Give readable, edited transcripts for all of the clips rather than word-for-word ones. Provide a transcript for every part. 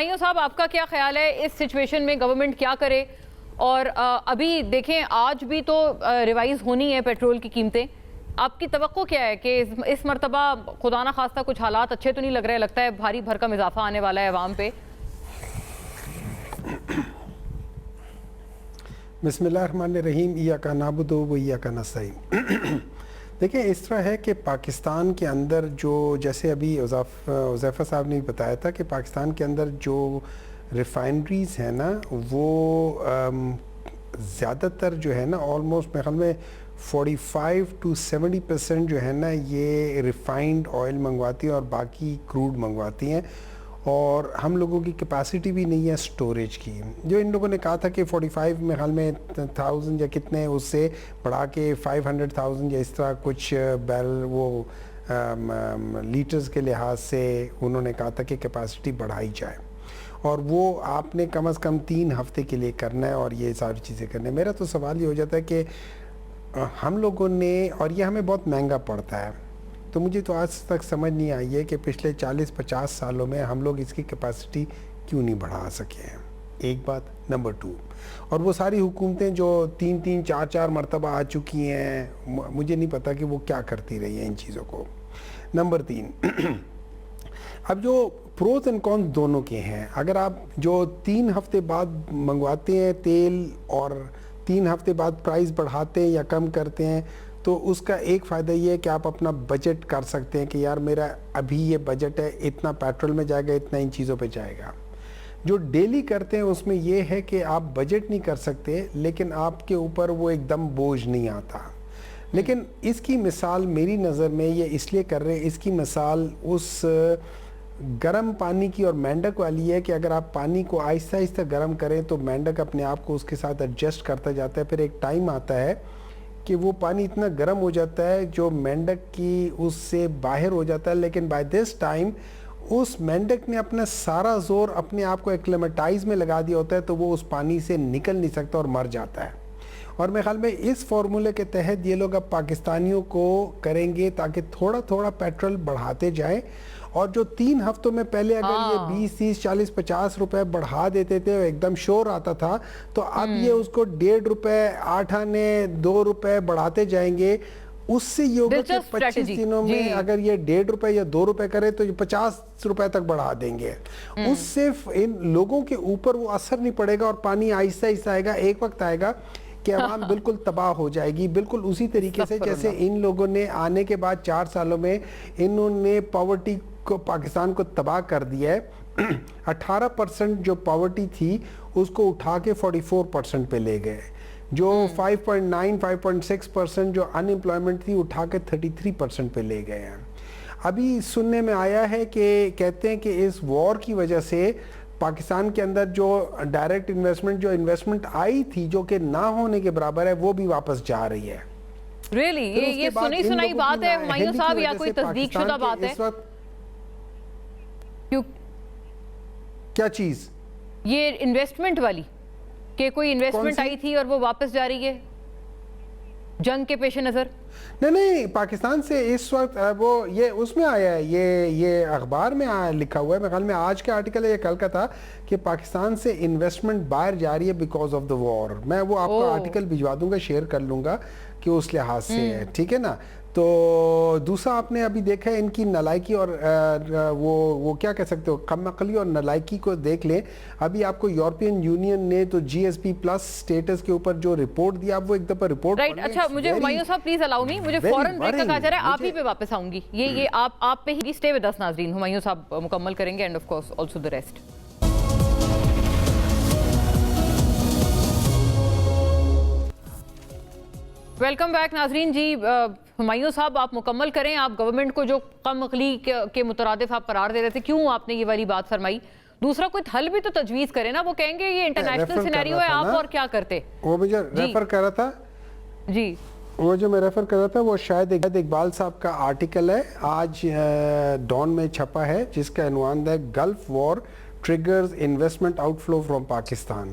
ہمایوں صاحب آپ کا کیا خیال ہے اس سچویشن میں گورنمنٹ کیا کرے؟ اور ابھی دیکھیں آج بھی تو ریوائز ہونی ہے پیٹرول کی قیمتیں، آپ کی توقع کیا ہے کہ اس مرتبہ خدا نہ خواستہ کچھ حالات اچھے تو نہیں لگ رہے، لگتا ہے بھاری بھرکم اضافہ آنے والا ہے عوام پہ؟ بسم اللہ الرحمن الرحیم، ایاک نعبد و ایاک نستعین۔ دیکھیں اس طرح ہے کہ پاکستان کے اندر جیسے ابھی حذیفہ صاحب نے بتایا تھا کہ پاکستان کے اندر جو ریفائنریز ہیں نا وہ زیادہ تر جو ہے نا آلموسٹ میرے خیال میں 45 to 70% جو ہے نا یہ ریفائنڈ آئل منگواتی ہیں اور باقی کروڈ منگواتی ہیں، اور ہم لوگوں کی کیپیسٹی بھی نہیں ہے سٹوریج کی۔ جو ان لوگوں نے کہا تھا کہ 45 میں خیال میں 1000 یا کتنے اس سے بڑھا کے 500,000 یا اس طرح کچھ بیرل وہ لیٹرز کے لحاظ سے انہوں نے کہا تھا کہ کیپیسٹی بڑھائی جائے، اور وہ آپ نے کم از کم 3 ہفتے کے لیے کرنا ہے اور یہ ساری چیزیں کرنا ہے۔ میرا تو سوال یہ ہو جاتا ہے کہ ہم لوگوں نے، اور یہ ہمیں بہت مہنگا پڑتا ہے، تو مجھے تو آج تک سمجھ نہیں آئی ہے کہ پچھلے 40-50 سالوں میں ہم لوگ اس کی کیپیسٹی کیوں نہیں بڑھا سکے ہیں، ایک بات۔ نمبر 2، اور وہ ساری حکومتیں جو 3-3 4-4 مرتبہ آ چکی ہیں، مجھے نہیں پتا کہ وہ کیا کرتی رہی ہیں ان چیزوں کو۔ نمبر 3، اب جو پروز اینڈ کونس دونوں کے ہیں، اگر آپ جو 3 ہفتے بعد منگواتے ہیں تیل اور 3 ہفتے بعد پرائز بڑھاتے ہیں یا کم کرتے ہیں، تو اس کا ایک فائدہ یہ ہے کہ آپ اپنا بجٹ کر سکتے ہیں کہ یار میرا ابھی یہ بجٹ ہے، اتنا پیٹرول میں جائے گا، اتنا ان چیزوں پہ جائے گا۔ جو ڈیلی کرتے ہیں اس میں یہ ہے کہ آپ بجٹ نہیں کر سکتے، لیکن آپ کے اوپر وہ ایک دم بوجھ نہیں آتا۔ لیکن اس کی مثال میری نظر میں یہ اس لیے کر رہے ہیں، اس کی مثال اس گرم پانی کی اور مینڈک والی ہے کہ اگر آپ پانی کو آہستہ آہستہ گرم کریں تو مینڈک اپنے آپ کو اس کے ساتھ ایڈجسٹ کرتا جاتا ہے، پھر ایک ٹائم آتا ہے کہ وہ پانی اتنا گرم ہو جاتا ہے جو مینڈک کی اس سے باہر ہو جاتا ہے، لیکن بائی دس ٹائم اس مینڈک نے اپنا سارا زور اپنے آپ کو ایکلیمیٹائز میں لگا دیا ہوتا ہے، تو وہ اس پانی سے نکل نہیں سکتا اور مر جاتا ہے۔ اور میرے خیال میں اس فارمولے کے تحت یہ لوگ اب پاکستانیوں کو کریں گے تاکہ تھوڑا تھوڑا پیٹرول بڑھاتے جائیں، اور جو 3 ہفتوں میں پہلے اگر یہ 20 30 40 50 روپے بڑھا دیتے تھے ایک دم شور آتا تھا، تو اب یہ اس کو 1.5 روپے 8 آنے 2 روپے بڑھاتے جائیں گے۔ اس سے یہ ہوگا کہ 25 دنوں میں اگر یہ 1.5 روپے یا 2 روپے کرے تو یہ 50 روپے تک بڑھا دیں گے۔ اس سے ان لوگوں کے اوپر وہ اثر نہیں پڑے گا اور پانی آہستہ آہستہ آئے گا، ایک وقت آئے گا کہ عوام بالکل تباہ ہو جائے گی، بالکل اسی طریقے سے جیسے ان لوگوں نے آنے کے بعد 4 سالوں میں انہوں نے پاورٹی کو پاکستان کو تباہ کر دیا ہے۔ 18% جو پاورٹی تھی اس کو اٹھا کے 44% پہ لے گئے، جو 5.9 5.6% جو ان امپلائمنٹ تھی اٹھا کے 33% پہ لے گئے ہیں۔ ابھی سننے میں آیا ہے کہ کہتے ہیں کہ اس وار کی وجہ سے پاکستان کے اندر جو ڈائریکٹ انویسٹمنٹ جو انویسٹمنٹ آئی تھی جو کہ نہ ہونے کے برابر ہے وہ بھی واپس جا رہی ہے۔ ریلی یہ سنی سنائی بات ہے ہمایوں صاحب یا کوئی تصدیق شدہ بات ہے؟ کیا چیز؟ یہ انویسٹمنٹ والی کہ کوئی انویسٹمنٹ آئی تھی اور وہ واپس جا رہی ہے جنگ کے پیش نظر؟ نہیں، پاکستان سے اس وقت وہ یہ اس میں آیا ہے، یہ اخبار میں لکھا ہوا ہے، میرے خیال میں آج کا آرٹیکل ہے یا کل کا تھا کہ پاکستان سے انویسٹمنٹ باہر جا رہی ہے بیکاز آف دا وار۔ میں وہ آپ کو آرٹیکل بھجوا دوں گا، شیئر کر لوں گا کہ اس لحاظ سے ہے، ٹھیک ہے نا۔ تو دوسرا آپ نے ابھی دیکھا ہے ان کی نالائکی اور وہ کیا کہہ سکتے ہو، کم عقلی اور نالائکی کو دیکھ لیں۔ ابھی آپ کو یورپین یونین نے تو جی ایس پی پلس سٹیٹس کے اوپر جو رپورٹ دیا، وہ ایک دفعہ رپورٹ رائٹ۔ اچھا مجھے ہمایوں صاحب پلیز الاؤ می، مجھے فوراً بریک کا کہا جا رہا ہے، آپ ہی پہ واپس آؤں گی، یہ آپ پہ ہی سٹے ود اس ناظرین، ہمایوں صاحب مکمل کریں گے and of course also the rest. Welcome back ناظرین۔ جی ہمایوں صاحب آپ مکمل کریں، آپ گورنمنٹ کو جو کم عقلی کے مترادف آپ قرار دے رہے تھے، کیوں آپ نے یہ والی بات فرمائی؟ دوسرا کوئی حل بھی تو تجویز کرے نا، وہ کہیں گے یہ انٹرنیشنل سینیریو ہے، آپ اور کیا کرتے؟ وہ مجھے ریفر کر رہا تھا، جی وہ جو میں ریفر کر رہا تھا وہ شاید اقبال صاحب کا آرٹیکل ہے، آج ڈان میں چھپا ہے، جس کا عنوان ہے Gulf war triggers investment outflow from Pakistan,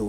2,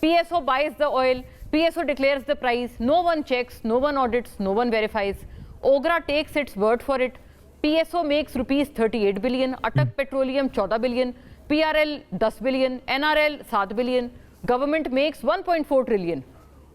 PSO buys the oil, PSO declares the price, no one checks, no one audits, no one verifies. Ogra takes its word for it. PSO makes rupees 38 billion, Atak Petroleum 14 billion, PRL 10 billion, NRL 7 billion, government makes 1.4 trillion.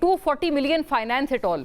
240 million finance it all,